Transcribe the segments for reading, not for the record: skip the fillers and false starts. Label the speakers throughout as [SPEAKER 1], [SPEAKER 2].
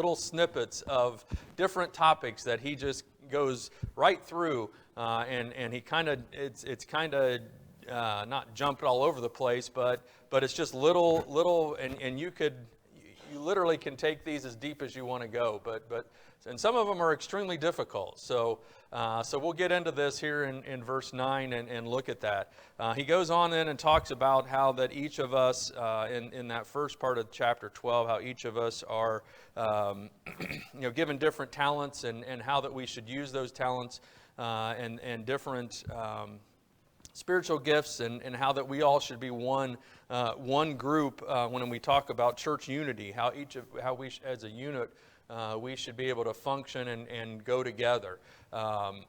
[SPEAKER 1] little snippets of different topics that he just goes right through, and he kind of it's kind of not jumped all over the place, but it's just little, and you literally can take these as deep as you want to go, and some of them are extremely difficult. So we'll get into this here in verse 9 and look at that. He goes on then and talks about how that each of us, in that first part of chapter 12, how each of us are given different talents, and how that we should use those talents, and different spiritual gifts, and how that we all should be one group when we talk about church unity, how we as a unit we should be able to function and go together. And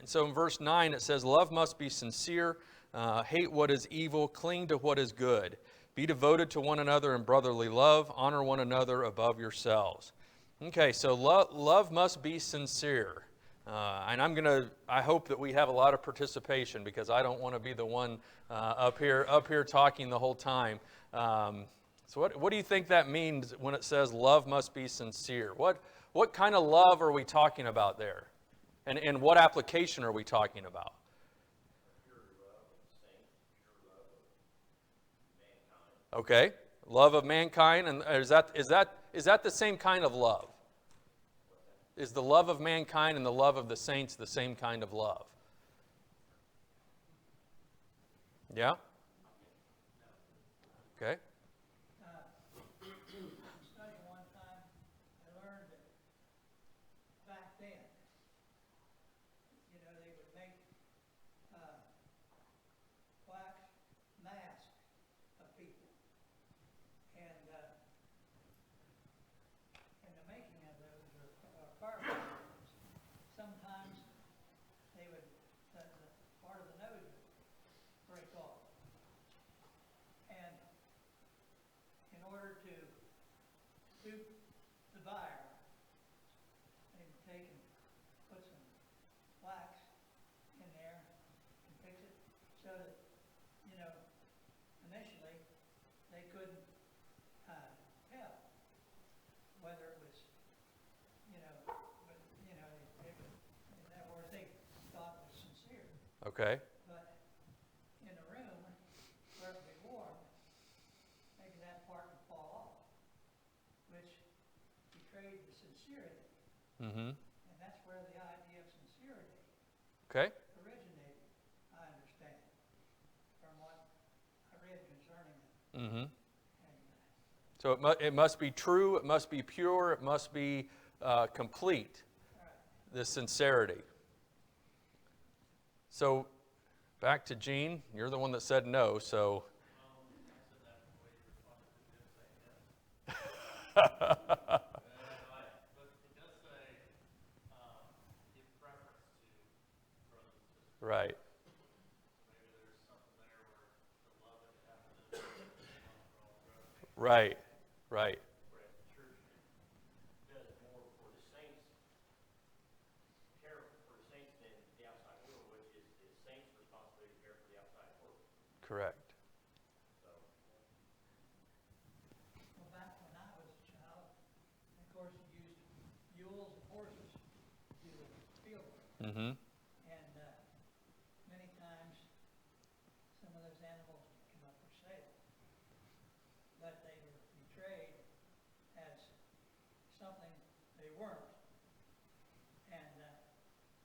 [SPEAKER 1] so in verse 9 it says, "Love must be sincere, hate what is evil, cling to what is good. Be devoted to one another in brotherly love, honor one another above yourselves." Okay, so love must be sincere. And I hope that we have a lot of participation, because I don't want to be the one up here talking the whole time. So what do you think that means when it says love must be sincere? What kind of love are we talking about there? And what application are we talking about? Okay, love of mankind, and is that the same kind of love? Is the love of mankind and the love of the saints the same kind of love? Yeah? Okay.
[SPEAKER 2] Studying one time, I learned that back then, they would make wax masks of people. And in the making of those, or carving, sometimes they would, the part of the nose would break off. And in order to dupe the buyer, they would take and put some wax in there and fix it so that, initially they couldn't tell whether it was, in other words, they thought it was sincere.
[SPEAKER 1] Okay.
[SPEAKER 2] But in a room where it would be warm, maybe that part would fall off, which betrayed the sincerity.
[SPEAKER 1] Mm-hmm.
[SPEAKER 2] And that's where the idea of sincerity
[SPEAKER 1] Okay.
[SPEAKER 2] originated, I understand, from what I read concerning it.
[SPEAKER 1] Mm-hmm.
[SPEAKER 2] And,
[SPEAKER 1] So it must be true, it must be pure, it must be complete, the sincerity. So back to Gene, you're the one that said no, so. Right. Right. Right. Correct.
[SPEAKER 2] well, back when I was a child, of course, you used mules and horses to do the field work.
[SPEAKER 1] Mm-hmm.
[SPEAKER 2] And many times, some of those animals came up for sale, but they were portrayed as something they weren't. And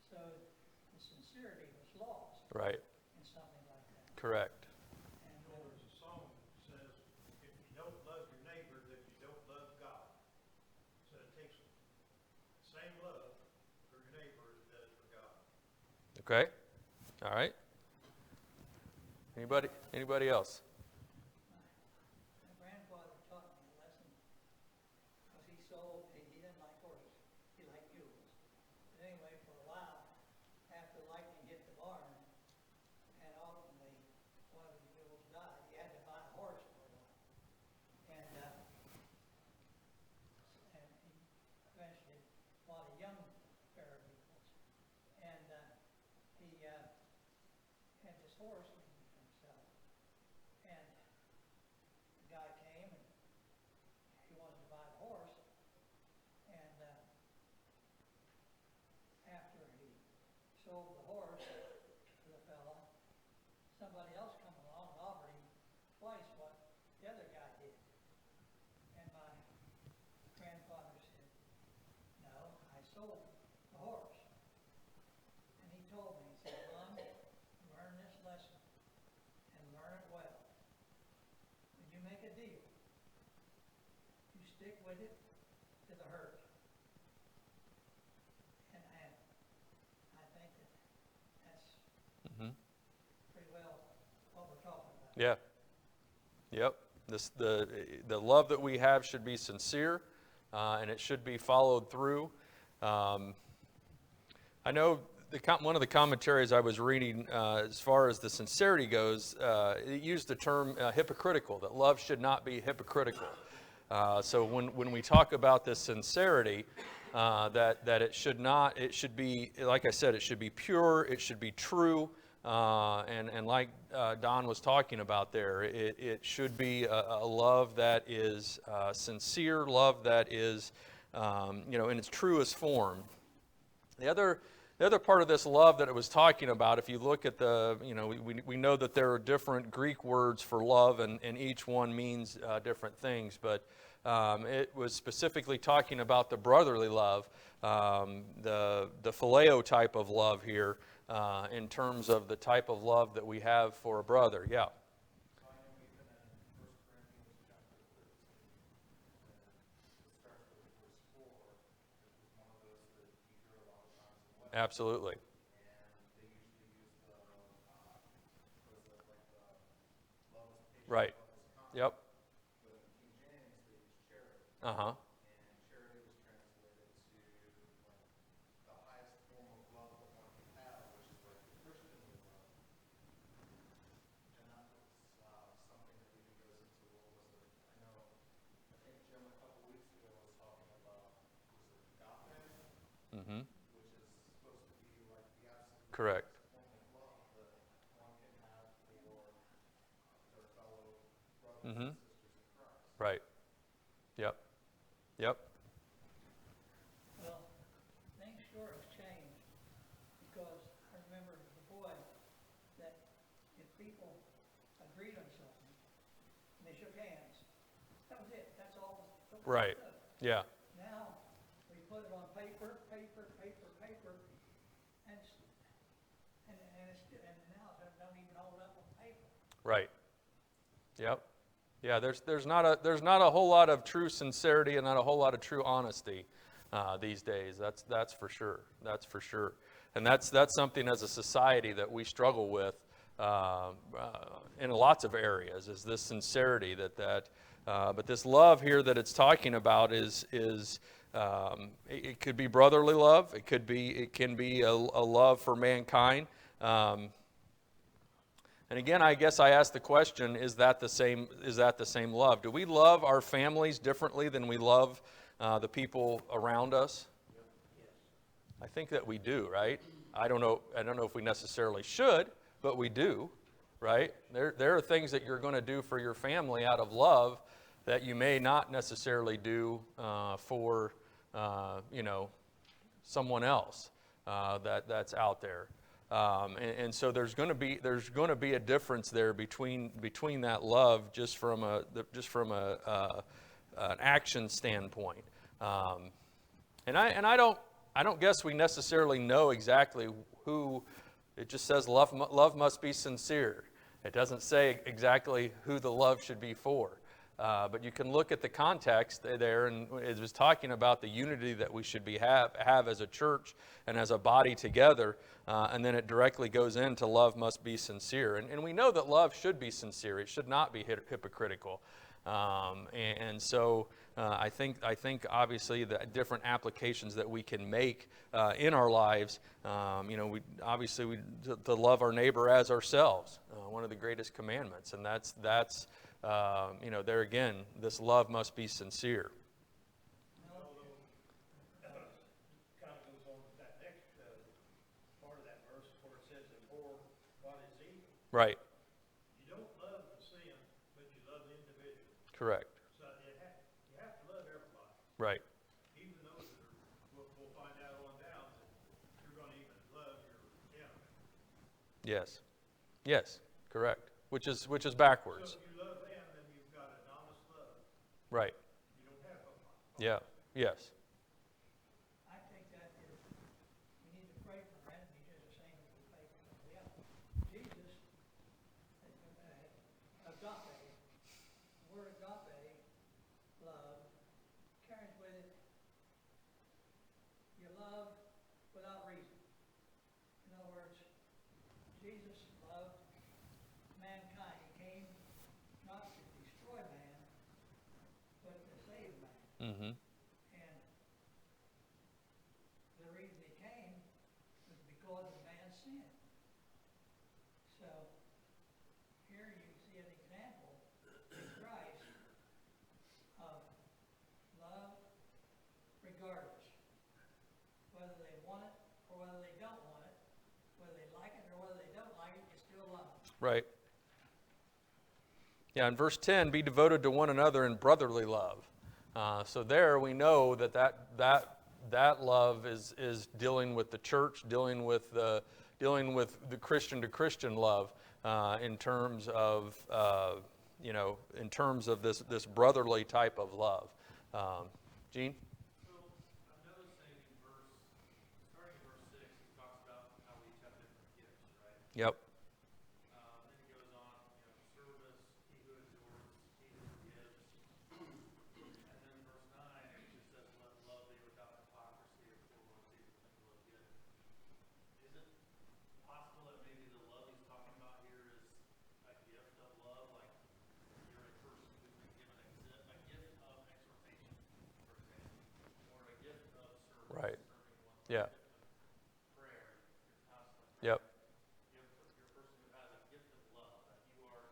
[SPEAKER 2] so the sincerity was lost
[SPEAKER 1] Right.
[SPEAKER 2] in something like that.
[SPEAKER 1] Correct.
[SPEAKER 2] And
[SPEAKER 3] There's a song that says, if you don't love your neighbor, then you don't love God. So it takes the same love for your neighbor as it does for God.
[SPEAKER 1] Okay. All right. Anybody else?
[SPEAKER 2] my grandfather taught me a lesson because he didn't like horses. He liked mules. But anyway, for a while, after lightning hit the barn, and ultimately one of the mules died, he had to buy a horse for a while. And he eventually bought a young pair of mules. And he had this horse himself. And the guy came and he wanted to buy the horse. And sold the horse to the fella, somebody else come along and offered him twice what the other guy did. And my grandfather said, no, I sold the horse. And he told me, he said, Ron, learn this lesson and learn it well. When you make a deal, you stick with it to the hurt. And I think that's
[SPEAKER 1] Mhm.
[SPEAKER 2] pretty well what we're talking about.
[SPEAKER 1] Yeah. Yep. The love that we have should be sincere, and it should be followed through. I know one of the commentaries I was reading, as far as the sincerity goes, it used the term hypocritical, that love should not be hypocritical. So when we talk about this sincerity, that it should be, like I said, it should be pure, it should be true, and like Don was talking about there, it should be a love that is sincere, love that is, in its truest form. The other part of this love that it was talking about, if you look at we know that there are different Greek words for love, and each one means different things, but it was specifically talking about the brotherly love, the phileo type of love here, in terms of the type of love that we have for a brother. Yeah. Absolutely. Right. Yep. Uh-huh. Mm-hmm. Correct. Mm-hmm. Right. Yep. Yep.
[SPEAKER 2] Well, things sure have changed, because I remember as a boy that if people agreed on something, and they shook hands, that was it, that's all.
[SPEAKER 1] Right. Yeah.
[SPEAKER 2] Now, we put it on paper, and now it don't even hold up on paper.
[SPEAKER 1] Right. Yep. Yeah. There's not a whole lot of true sincerity and not a whole lot of true honesty these days. That's for sure. That's for sure. And that's something as a society that we struggle with in lots of areas. Is this sincerity but this love here that it's talking about is it could be brotherly love. It can be a love for mankind. And again, I guess I ask the question: is that the same love? Do we love our families differently than we love the people around us? I think that we do, right? I don't know if we necessarily should, but we do, right? There are things that you're going to do for your family out of love that you may not necessarily do for someone else that's out there. And so there's going to be a difference there between that love just from an action standpoint. And I don't guess we necessarily know exactly who. It just says love must be sincere. It doesn't say exactly who the love should be for. But you can look at the context there, and it was talking about the unity that we should have as a church and as a body together, and then it directly goes into love must be sincere. And we know that love should be sincere. It should not be hypocritical. And so I think obviously the different applications that we can make in our lives, to love our neighbor as ourselves, one of the greatest commandments, and that's there again, this love must be sincere.
[SPEAKER 3] Kind of goes on with that next part of that verse where it says, "Abhor what is evil."
[SPEAKER 1] Right.
[SPEAKER 3] You don't love the sin, but you love the individual.
[SPEAKER 1] Correct.
[SPEAKER 3] So you have to love everybody.
[SPEAKER 1] Right.
[SPEAKER 3] Even those that we'll find out on down that you're going to even love your
[SPEAKER 1] Yes. Yes. Correct. Which is backwards.
[SPEAKER 3] So if you love them, then you've got an honest love.
[SPEAKER 1] Right.
[SPEAKER 3] You don't have a
[SPEAKER 1] Yeah. Yes.
[SPEAKER 2] I think that is, we need to pray for our enemies just the same as we pray for somebody else. Jesus, agape, the word agape, love, carries with it your love without reason. In other words, Jesus loved mankind. He came not to destroy man, but to save man.
[SPEAKER 1] Mm-hmm.
[SPEAKER 2] And the reason he came was because of man's sin. So here you see an example in Christ of love regardless, whether they want it or whether they don't want it, whether they like it or whether they don't like it, you still love them.
[SPEAKER 1] Right. Yeah, in verse 10, be devoted to one another in brotherly love. So there we know that love is dealing with the church, dealing with the Christian to Christian love in terms of in terms of this brotherly type of love. Gene?
[SPEAKER 4] So I'm noticing in starting in verse 6, he talks about how we each have different gifts, right?
[SPEAKER 1] Yep.
[SPEAKER 4] Then he goes on, service, he who endures, he who forgives. And then verse 9, it just says, let love be without hypocrisy or forwardness, simple as good. Is it possible that maybe the love he's talking about here is a gift of love, like you're a person who's been given a gift of exhortation, for example, or a gift of service,
[SPEAKER 1] Right.
[SPEAKER 4] serving one another,
[SPEAKER 1] Yeah.
[SPEAKER 4] a gift of prayer, you're constantly
[SPEAKER 1] Yep.
[SPEAKER 4] you're a person who has a gift of love, that you're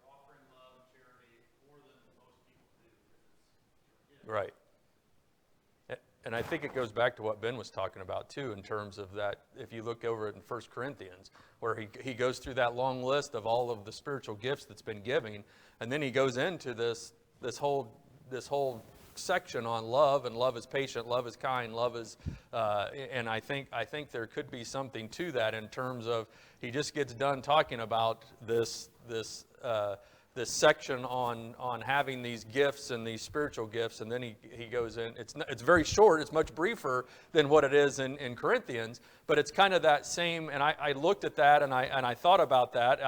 [SPEAKER 4] offering love and charity more than most people do because it's your gift.
[SPEAKER 1] Right. And I think it goes back to what Ben was talking about too, in terms of that. If you look over it in 1 Corinthians, where he goes through that long list of all of the spiritual gifts that's been given, and then he goes into this whole section on love, and love is patient, love is kind, love is, and I think there could be something to that in terms of he just gets done talking about this section on having these gifts and these spiritual gifts, and then he goes in. It's very short. It's much briefer than what it is in Corinthians, but it's kind of that same. And I looked at that and I thought about that.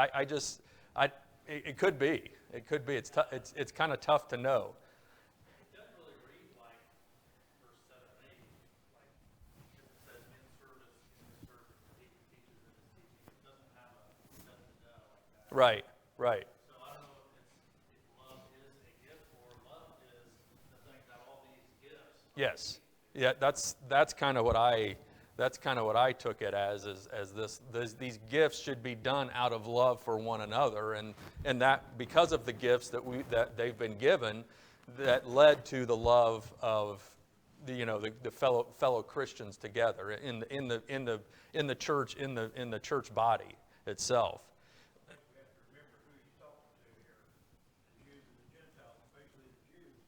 [SPEAKER 1] It could be. It's kind of tough to know.
[SPEAKER 4] It doesn't really read like verse 7 and 8, like, because it says in service, in the servant, he who teaches in his teaching. It doesn't have a da-da-da like that.
[SPEAKER 1] Right.
[SPEAKER 4] So I don't know if love is a gift or love is the thing that all these gifts.
[SPEAKER 1] Yes. Yeah. That's kind of what I took it as these gifts should be done out of love for one another, and that because of the gifts that they've been given, that led to the love of the fellow Christians together in the church in the church body itself.
[SPEAKER 3] We have to remember who he's talking to here, the Jews and the Gentiles, especially the Jews,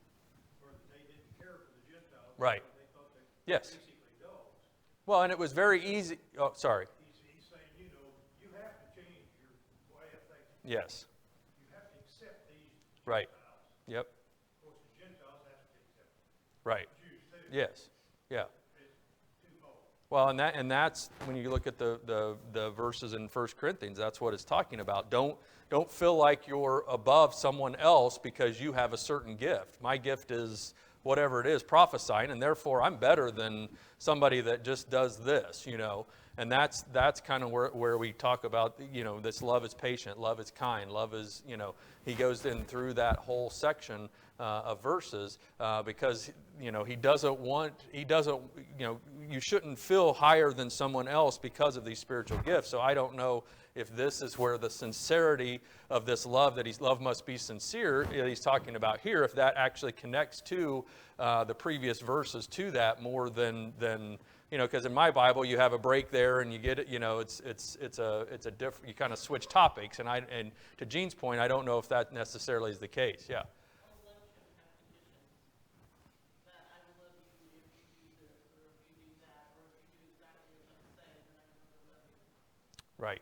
[SPEAKER 3] where they didn't care for the Gentiles.
[SPEAKER 1] Right.
[SPEAKER 3] They thought they were
[SPEAKER 1] Yes.
[SPEAKER 3] basically dogs.
[SPEAKER 1] Well, and it was very easy. Oh, sorry.
[SPEAKER 3] He's saying, you have to change your way of thinking.
[SPEAKER 1] Yes.
[SPEAKER 3] You have to accept these
[SPEAKER 1] Right.
[SPEAKER 3] Gentiles.
[SPEAKER 1] Yep.
[SPEAKER 3] Of course, the Gentiles have to accept
[SPEAKER 1] Right.
[SPEAKER 3] the Jews too.
[SPEAKER 1] Yes. Yeah.
[SPEAKER 3] It's twofold.
[SPEAKER 1] Well, and that's when you look at the verses in 1 Corinthians, that's what it's talking about. Don't feel like you're above someone else because you have a certain gift. My gift is whatever it is, prophesying, and therefore I'm better than somebody that just does this, And that's kind of where we talk about, this love is patient, love is kind, love is, he goes in through that whole section of verses because, he doesn't, you shouldn't feel higher than someone else because of these spiritual gifts. So I don't know if this is where the sincerity of this love, love must be sincere, he's talking about here, if that actually connects to the previous verses to that more than because in my Bible you have a break there and you get it, it's a different, you kind of switch topics, and to Gene's point, I don't know if that necessarily is the case. Yeah.
[SPEAKER 5] All love shouldn't have conditions. That I will love you if you do this, or if you do that, or if you do exactly as I'm saying, then I'm going to love you.
[SPEAKER 1] Right.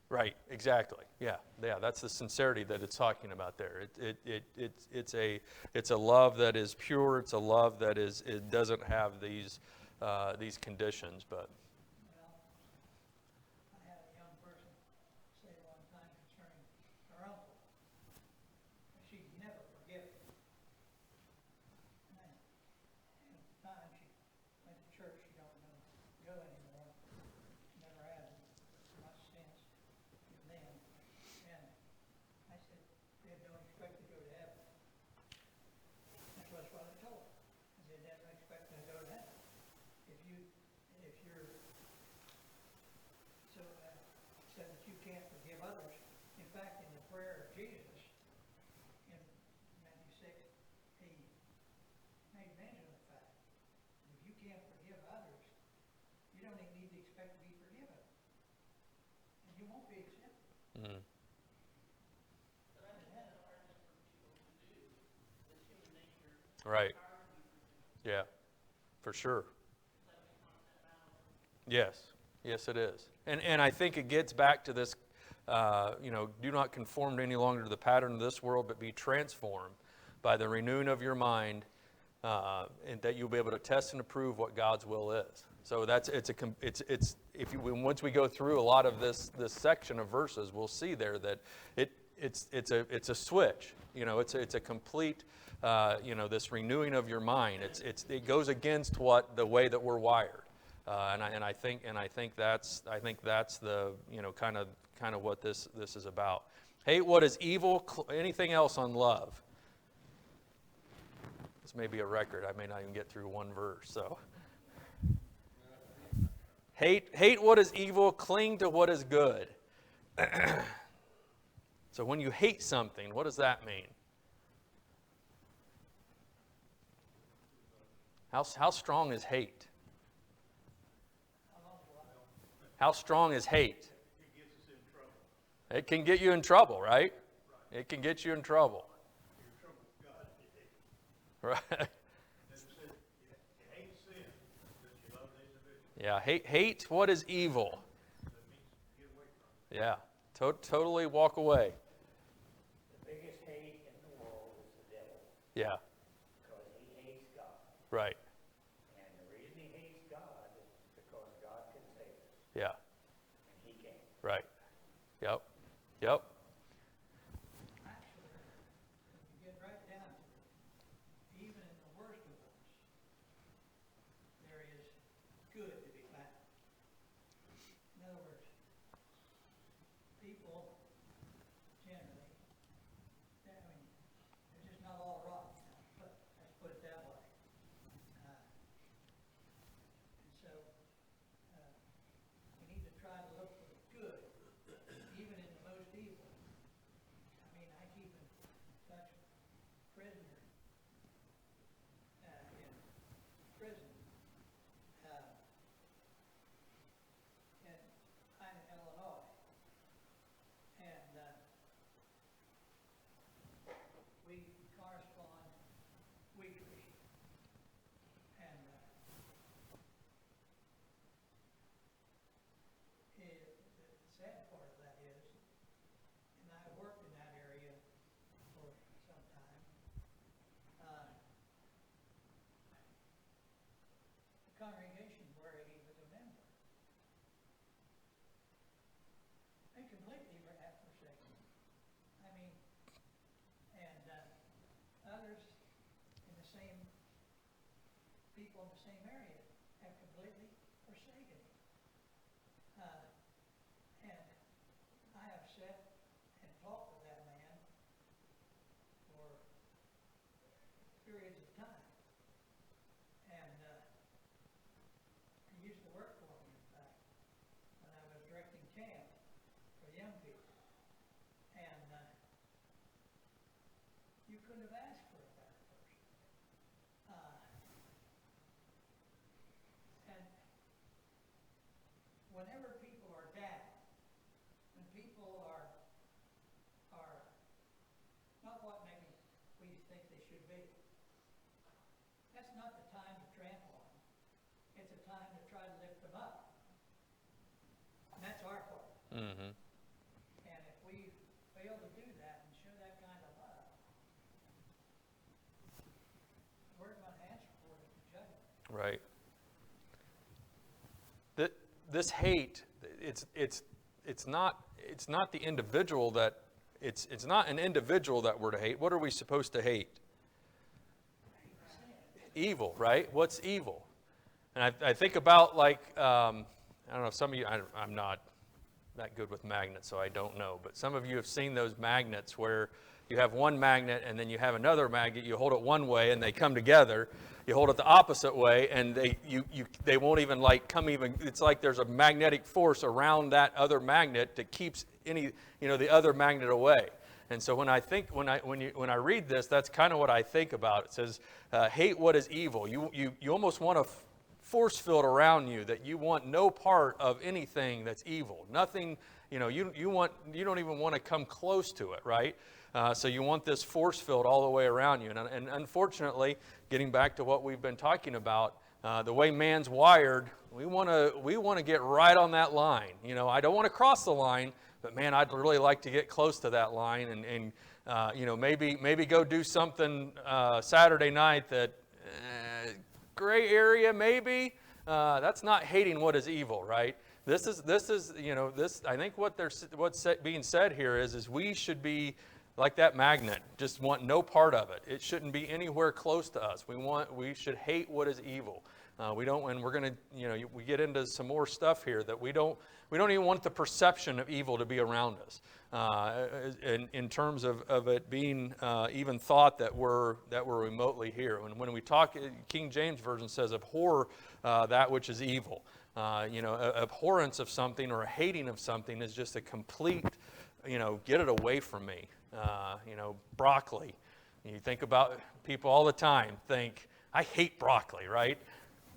[SPEAKER 1] Right, exactly. Yeah, that's the sincerity that it's talking about there. It's a love that is pure. It's a love that it doesn't have these conditions. But
[SPEAKER 2] Well, I had a young person say one time concerning her uncle, that she'd never forgive him. And at the time, she went to church, she don't go anymore, never had much sense then. And I said, "Dad, don't expect to go to heaven." That's what I told her. I said, "Dad, don't expect to go to heaven. If you're so said that you can't forgive others. In fact, in the prayer of Jesus in Matthew 6, he made mention of the fact that if you can't forgive others, you don't even need to expect to be forgiven, and you won't be accepted."
[SPEAKER 1] mm,
[SPEAKER 5] But I think that's a hard thing for people to do. It's human nature.
[SPEAKER 1] right,
[SPEAKER 5] It's hard to be forgiven.
[SPEAKER 1] yeah, for sure.
[SPEAKER 5] It's like a constant battle.
[SPEAKER 1] Yes, it is. And I think it gets back to this, do not conform any longer to the pattern of this world, but be transformed by the renewing of your mind, and that you'll be able to test and approve what God's will is. So once we go through a lot of this section of verses, we'll see there that it's a switch. It's a complete, this renewing of your mind. It goes against the way that we're wired. And I think that's the kind of what this is about. Hate what is evil. Anything else on love? This may be a record. I may not even get through one verse. So hate what is evil. Cling to what is good. So when you hate something, what does that mean? How strong is hate? How strong is hate?
[SPEAKER 3] It gets us in trouble.
[SPEAKER 1] It can get you in trouble, right? It can get you in trouble.
[SPEAKER 3] You're in trouble with God if you hate.
[SPEAKER 1] Right?
[SPEAKER 3] And it said, you hate sin, but you love the individual.
[SPEAKER 1] Yeah, hate what is evil.
[SPEAKER 3] That means get away from it.
[SPEAKER 1] Yeah, totally walk away.
[SPEAKER 6] The biggest hate in the world is the devil,
[SPEAKER 1] Yeah,
[SPEAKER 6] because he hates God.
[SPEAKER 1] right.
[SPEAKER 6] And the reason he hates God is because God can save us,
[SPEAKER 1] Yeah,
[SPEAKER 6] and he can't.
[SPEAKER 1] right. Yep.
[SPEAKER 2] Actually, if you get right down to it, even in the worst of us, there is good to be found. In other words, people generally, they're just not all rotten. Let's put it that way. And so, we need to try to look for the good, even in the most evil. I keep in touch with a prisoner in prison in Illinois. And we correspond weekly. And the sad part of that is, and I worked in that area for some time, the congregation where he was a member, they completely have forsaken him. And others in the same, people in the same area have completely forsaken him. And I have sat and talked with that man for periods of time. And he used to work for me, in fact, when I was directing camp for young people. And you couldn't have asked for a better person. And whenever people are down, when people are not what maybe we think they should be, that's not the time to trample on them. It's a time to try to lift them up.
[SPEAKER 1] Mm-hmm.
[SPEAKER 2] And if we fail to do that and show that kind of love, we're going to answer for it in judgment.
[SPEAKER 1] Right. This hate, it's not the individual that it's not an individual that we're to hate. What are we supposed to hate? Evil, right? What's evil? And I think about, like, I don't know, some of you, I'm not that good with magnets, so I don't know, but some of you have seen those magnets where you have one magnet and then you have another magnet, you hold it one way and they come together. You hold it the opposite way and they won't even it's like there's a magnetic force around that other magnet that keeps the other magnet away. And so when I read this, that's kind of what I think about. It says, hate what is evil. You almost want a force field around you that you want no part of anything that's evil. Nothing, you don't even want to come close to it, right? So you want this force field all the way around you. And unfortunately, getting back to what we've been talking about, the way man's wired, we want to get right on that line. I don't want to cross the line, but man, I'd really like to get close to that line and maybe go do something Saturday night that gray area maybe. That's not hating what is evil, right? This is I think what's being said here is we should be like that magnet, just want no part of it. It shouldn't be anywhere close to us. We should hate what is evil. We don't, and we're going to, we get into some more stuff here that we don't even want the perception of evil to be around us. In terms of it being even thought that we're remotely here. When we talk, King James Version says, abhor that which is evil. Abhorrence of something or a hating of something is just a complete, get it away from me. Broccoli. You think about people all the time think, I hate broccoli, right?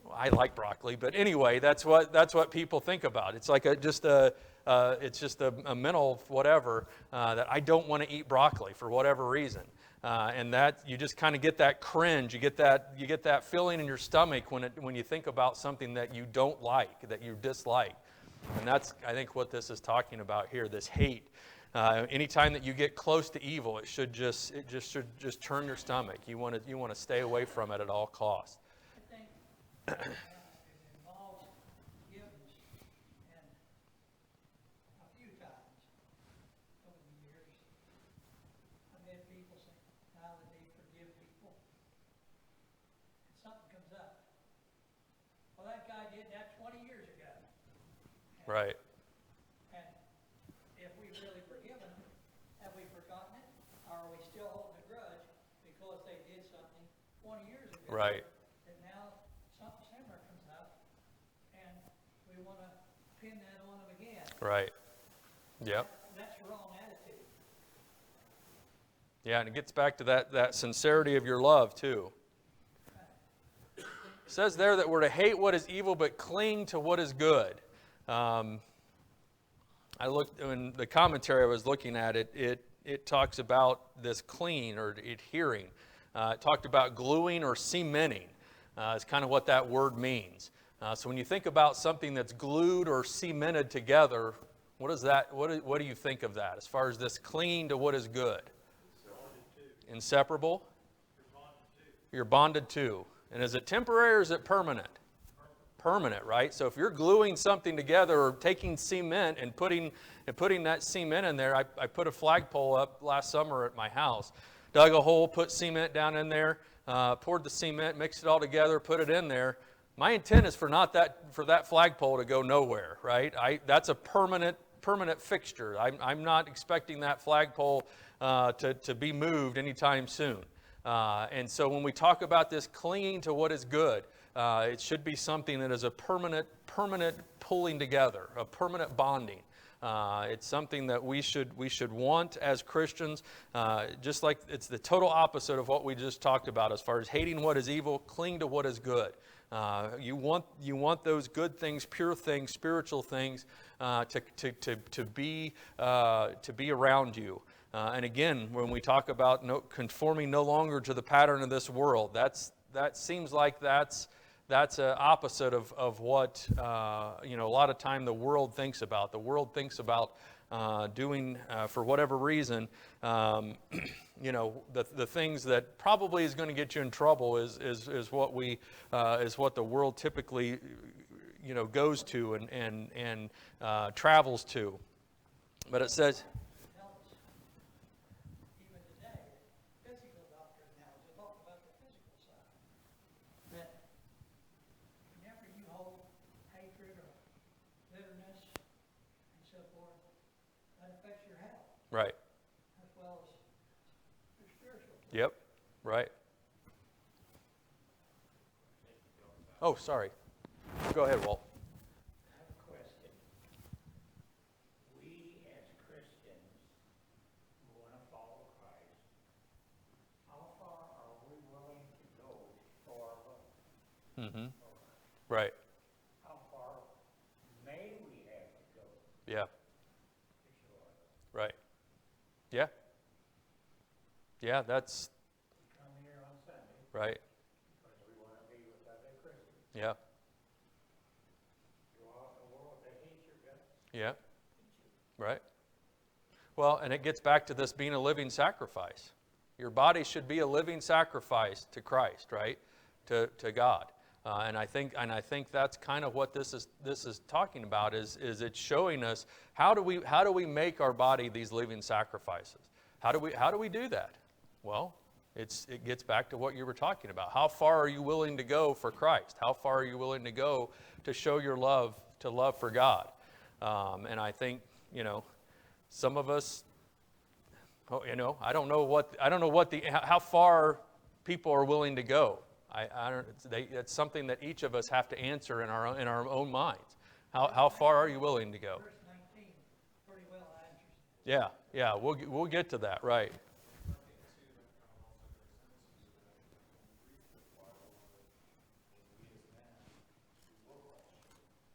[SPEAKER 1] Well, I like broccoli, but anyway, that's what people think about. It's like it's just a mental whatever that I don't want to eat broccoli for whatever reason. And that you just kind of get that cringe, you get that feeling in your stomach when you think about something that you don't like, that you dislike. And that's, I think, what this is talking about here, this hate. Anytime that you get close to evil, it should just turn your stomach. You want to stay away from it at all costs.
[SPEAKER 2] I think it involves forgiveness, and a few times over the years, I've had people say how that they forgive people, and something comes up. Well, that guy did that 20 years ago.
[SPEAKER 1] Right.
[SPEAKER 2] And if we really forgiven, have we forgotten it? Or are we still holding a grudge because they did something 20 years ago?
[SPEAKER 1] Right.
[SPEAKER 2] And now something similar comes up, and we want to pin that on them again.
[SPEAKER 1] Right. Yep.
[SPEAKER 2] That's the wrong attitude.
[SPEAKER 1] Yeah, and it gets back to that sincerity of your love too. It says there that we're to hate what is evil but cling to what is good. I looked in the commentary I was looking at it talks about this clean or adhering. It talked about gluing or cementing. Is kind of what that word means. So when you think about something that's glued or cemented together, what is that? What do you think of that as far as this clinging to what is good? Inseparable. You're bonded to. And is it temporary or is it permanent? Permanent, right? So if you're gluing something together or taking cement and putting that cement in there, I put a flagpole up last summer at my house, dug a hole, put cement down in there, poured the cement, mixed it all together, put it in there. My intent is for that flagpole to go nowhere, right? That's a permanent fixture. I'm not expecting that flagpole to be moved anytime soon. And so when we talk about this clinging to what is good, it should be something that is a permanent pulling together, a permanent bonding. It's something that we should want as Christians, just like it's the total opposite of what we just talked about as far as hating what is evil, cling to what is good. You want those good things, pure things, spiritual things to be around you. And again, when we talk about conforming no longer to the pattern of this world, that seems like that's that's a opposite of what a lot of time the world thinks about. The world thinks about doing for whatever reason, the things that probably is going to get you in trouble is what the world typically goes to and travels to. But it says,
[SPEAKER 2] helps even today, physical doctors now, to talk about the physical side. That whenever you hold hatred or bitterness and so forth, that affects your health
[SPEAKER 1] right,
[SPEAKER 2] as well as your spiritual.
[SPEAKER 1] yep, right. Oh, sorry. Go ahead, Walt.
[SPEAKER 6] I have a question. We as Christians who want to follow Christ, how far are we willing to go for our love?
[SPEAKER 1] Mm-hmm. Right.
[SPEAKER 6] How far may we have to go
[SPEAKER 1] Yeah.
[SPEAKER 6] to show our love?
[SPEAKER 1] Right. Yeah. Yeah, that's
[SPEAKER 6] We come here on Sunday
[SPEAKER 1] right.
[SPEAKER 6] because we want to be with other Christians.
[SPEAKER 1] Yeah.
[SPEAKER 6] Go out in the world, they hate your guts.
[SPEAKER 1] Yeah. Right. Well, and it gets back to this being a living sacrifice. Your body should be a living sacrifice to Christ, right? To God. And I think that's kind of what this is talking about is it's showing us how do we make our body these living sacrifices? How do we do that? Well, it gets back to what you were talking about. How far are you willing to go for Christ? How far are you willing to go to show your love for God? And I think some of us, I don't know how far people are willing to go. It's something that each of us have to answer in our own minds. How far are you willing to go?
[SPEAKER 2] Verse 19 pretty well answers.
[SPEAKER 1] Yeah, we'll get to that, right?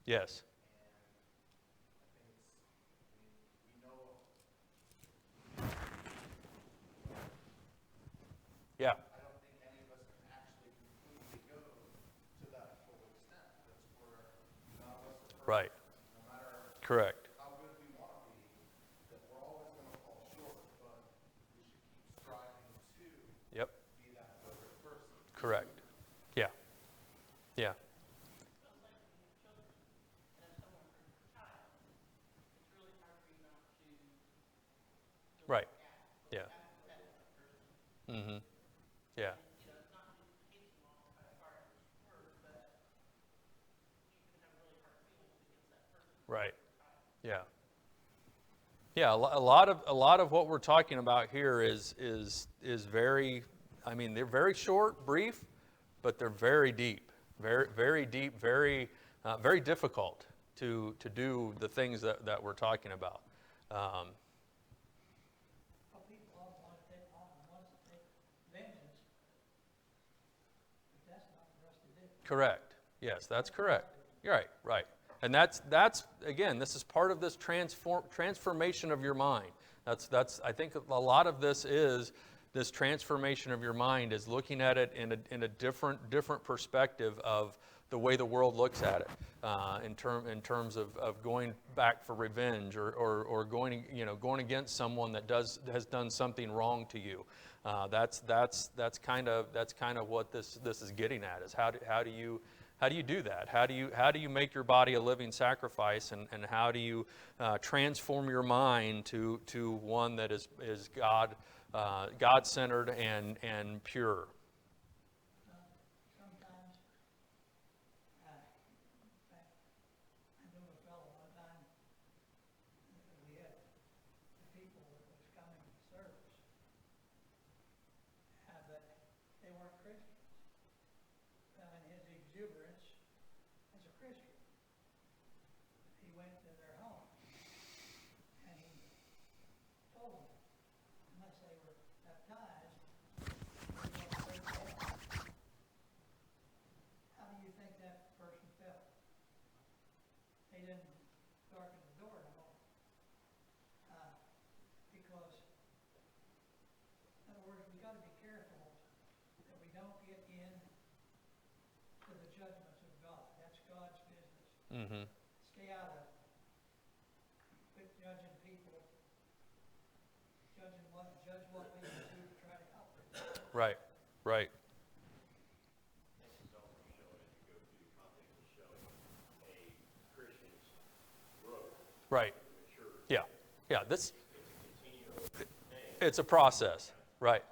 [SPEAKER 1] Yes. Yeah.
[SPEAKER 7] I don't think any of us can actually completely go to that full extent. That's where none of us are perfect.
[SPEAKER 1] Right.
[SPEAKER 7] No matter
[SPEAKER 1] Correct.
[SPEAKER 7] how good we want to be, that we're always going to fall short, but we should keep striving to
[SPEAKER 1] Yep.
[SPEAKER 7] be that perfect person.
[SPEAKER 1] Correct. Yeah. Yeah.
[SPEAKER 5] Sounds like when you have children, and if someone hurts your child, it's really hard for you not to really
[SPEAKER 1] Right.
[SPEAKER 5] act
[SPEAKER 1] Yeah.
[SPEAKER 5] that person.
[SPEAKER 1] Mm-hmm. Yeah.
[SPEAKER 5] It's not just hating all as far as words, but you can have really hard feelings against that person.
[SPEAKER 1] Right. Yeah. Yeah. A lot of what we're talking about here is very. I mean, they're very short, brief, but they're very deep. Very, very deep. Very, very difficult to do the things that we're talking about.
[SPEAKER 2] Well, people often want to take vengeance, but that's not for us to do.
[SPEAKER 1] Correct. Yes, that's correct. You're right. Right. And that's again, this is part of this transformation of your mind. That's I think a lot of this is this transformation of your mind is looking at it in a different perspective of the way the world looks at it, in terms of going back for revenge or going against someone that has done something wrong to you. That's kind of what this is getting at is how do you do that? How do you make your body a living sacrifice, and how do you transform your mind to one that is God-centered and pure?
[SPEAKER 2] Sometimes, in fact, I knew a fellow one time, we had the people that was coming to service, but they weren't Christians. And his exuberance as a Christian, he went to their home, and he told them, unless they were baptized, they were going to go to hell. How do you think that person felt? They didn't darken the door no more. Because, in other words, we got to be careful that we don't get in to the judgment
[SPEAKER 1] Mm-hmm.
[SPEAKER 2] Stay out of quit judging people, judge what we can do to try to help them.
[SPEAKER 1] Right. Right. Right. Yeah. Yeah. It's a process. Right.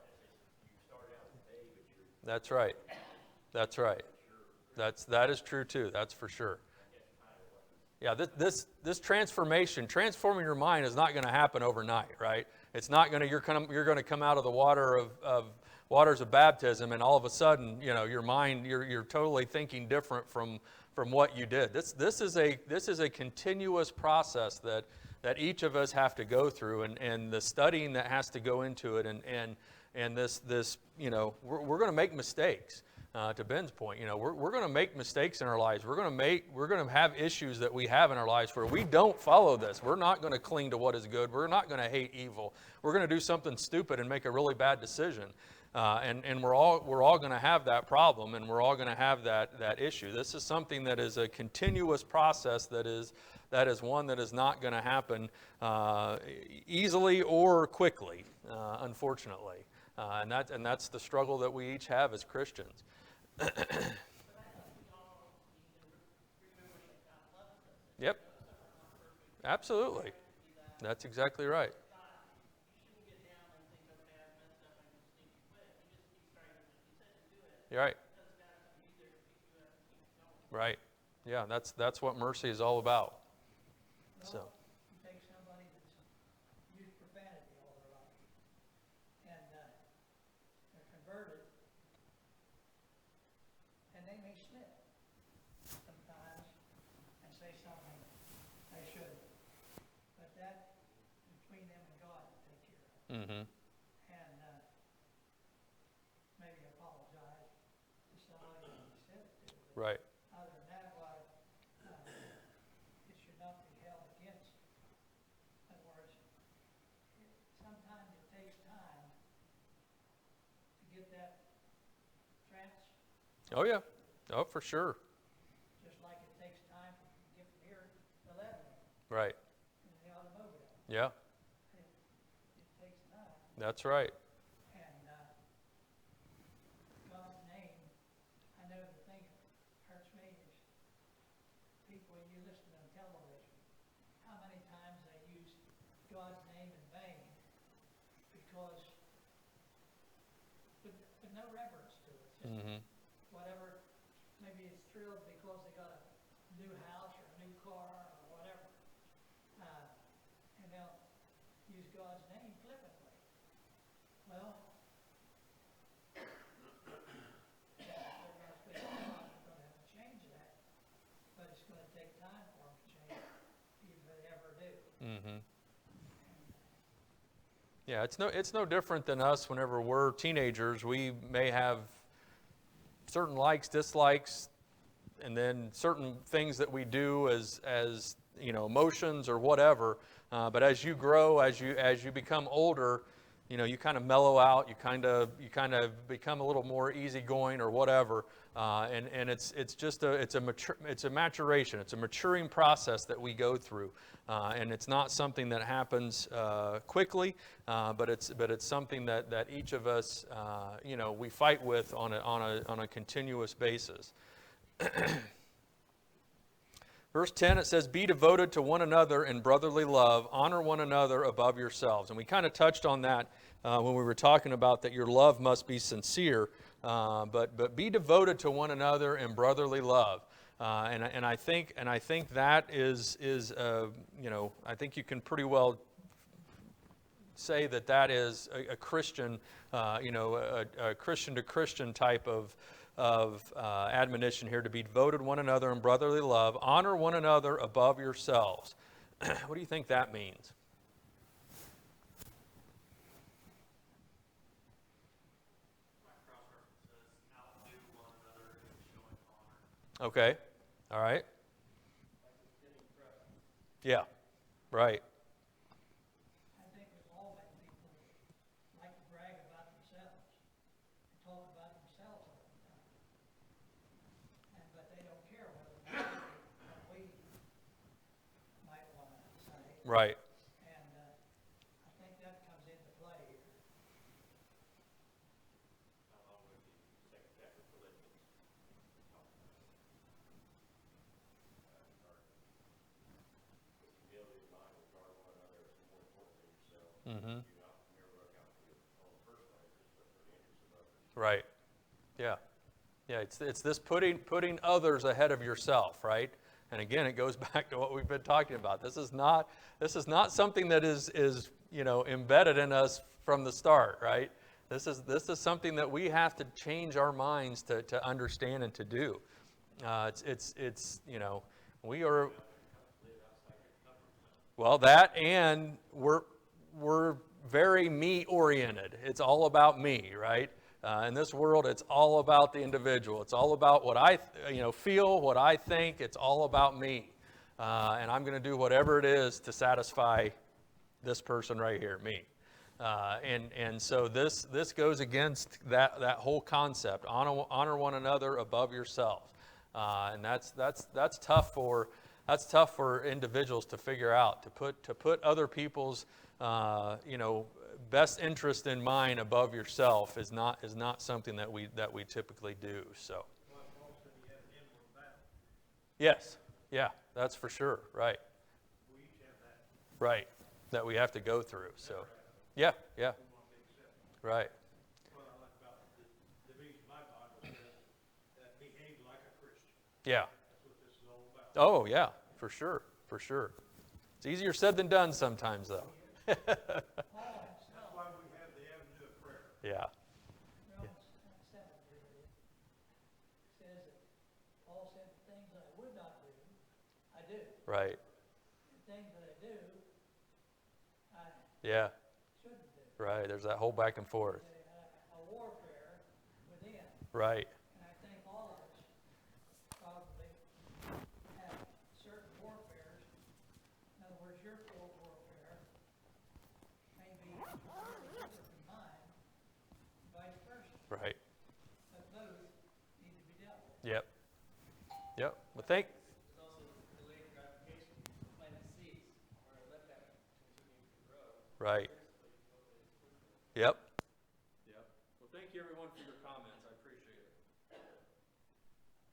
[SPEAKER 1] That's right. That's right. That is true too. That's for sure. Yeah, this transforming your mind is not going to happen overnight, right? It's not going to you're going to come out of the waters of baptism, and all of a sudden, your mind you're totally thinking different from what you did. This is a continuous process that each of us have to go through, and the studying that has to go into it, and this we're going to make mistakes. To Ben's point, we're going to make mistakes in our lives. We're going to have issues that we have in our lives where we don't follow this. We're not going to cling to what is good. We're not going to hate evil. We're going to do something stupid and make a really bad decision. And we're all going to have that problem, and we're all going to have that issue. This is something that is a continuous process. That is one that is not going to happen easily or quickly, unfortunately. And that's the struggle that we each have as Christians. Yep. Absolutely. That's exactly right. You're right. Right. Yeah, that's what mercy is all about. So.
[SPEAKER 2] You take somebody that's used profanity all their life, and they're converted, and they may slip sometimes and say something they shouldn't. But that between them and God to take care of.
[SPEAKER 1] Mm-hmm.
[SPEAKER 2] And maybe apologize to somebody that you said it to.
[SPEAKER 1] Right.
[SPEAKER 2] Other than that, it should not be held against. In other words, sometimes it takes time to get that
[SPEAKER 1] Oh yeah. Oh, for sure.
[SPEAKER 2] just like it takes time to get from here to Lebanon
[SPEAKER 1] Right.
[SPEAKER 2] in the automobile.
[SPEAKER 1] Yeah.
[SPEAKER 2] It takes time.
[SPEAKER 1] That's right.
[SPEAKER 2] And God's name, I know the thing that hurts me is people, when you listen on television, how many times they use God's name in vain because with no reverence to it. Just
[SPEAKER 1] Mm-hmm.
[SPEAKER 2] whatever, maybe it's thrilled because they got a new house or a new car or whatever. And they'll use God's name flippantly. Well, they're going to have to change that, but it's going to take time for them to change it, if they ever do.
[SPEAKER 1] Mm-hmm. Yeah, it's no different than us whenever we're teenagers. We may have certain likes, dislikes, and then certain things that we do as emotions or whatever. But as you grow, as you become older, you kind of mellow out. You kind of become a little more easygoing or whatever. And it's just a maturation. It's a maturing process that we go through. And it's not something that happens quickly, but it's something that each of us we fight with on a continuous basis. Verse 10, it says, "Be devoted to one another in brotherly love. Honor one another above yourselves." And we kind of touched on that when we were talking about that your love must be sincere. But be devoted to one another in brotherly love. And I think that is I think you can pretty well say that is a Christian, a Christian to Christian type of admonition here, to be devoted to one another in brotherly love. Honor one another above yourselves. What do you think that means?
[SPEAKER 4] My cross reference says, outdo one another in showing honor.
[SPEAKER 1] Okay. All right. Yeah. Right.
[SPEAKER 2] I think we've all met people that like to brag about themselves and talk about themselves all the time. But they don't care whether we
[SPEAKER 1] Right.
[SPEAKER 2] And I think that comes into play here.
[SPEAKER 1] Mm-hmm. Right. Yeah. Yeah, it's this putting others ahead of yourself, right? And again, it goes back to what we've been talking about. This is not something that is embedded in us from the start, right? This is something that we have to change our minds to understand and to do. It's we are. Well, that, and we're very me oriented. It's all about me, right? In this world, it's all about the individual. It's all about what I feel, what I think. It's all about me, and I'm going to do whatever it is to satisfy this person right here, me. And so this goes against that whole concept. Honor one another above yourself, and that's tough for individuals to figure out, to put other people's best interest in mind above yourself is not something that we typically do. So
[SPEAKER 3] Like Paul said, he had an inward battle.
[SPEAKER 1] yes, yeah, that's for sure. Right,
[SPEAKER 3] We each have that.
[SPEAKER 1] right, that we have to go through. So yeah,
[SPEAKER 3] We want to accept it.
[SPEAKER 1] right,
[SPEAKER 3] What I like about the division my Bible says, that behave like a Christian.
[SPEAKER 1] yeah.
[SPEAKER 3] That's what this is all about.
[SPEAKER 1] Oh yeah, for sure, for sure. It's easier said than done sometimes, though.
[SPEAKER 2] Paul
[SPEAKER 3] That's
[SPEAKER 2] himself,
[SPEAKER 3] why we have the avenue of prayer.
[SPEAKER 1] Yeah,
[SPEAKER 2] Romans 7, says that Paul said, the things that I would not do, I do.
[SPEAKER 1] right.
[SPEAKER 2] The things that I do, I
[SPEAKER 1] Yeah,
[SPEAKER 2] shouldn't do.
[SPEAKER 1] right. There's that whole back and forth.
[SPEAKER 2] A warfare within.
[SPEAKER 1] Right,
[SPEAKER 2] And I think all of us probably have certain warfares. In other words, your full warfare may be different from mine, vice versa.
[SPEAKER 1] right.
[SPEAKER 2] But both need to be dealt with.
[SPEAKER 1] Yep, yep. Well, thank.
[SPEAKER 5] There's also delayed gratification, planting seeds, or let that continue to grow.
[SPEAKER 1] Right.
[SPEAKER 5] Principally, what is fruitful.
[SPEAKER 1] Yep.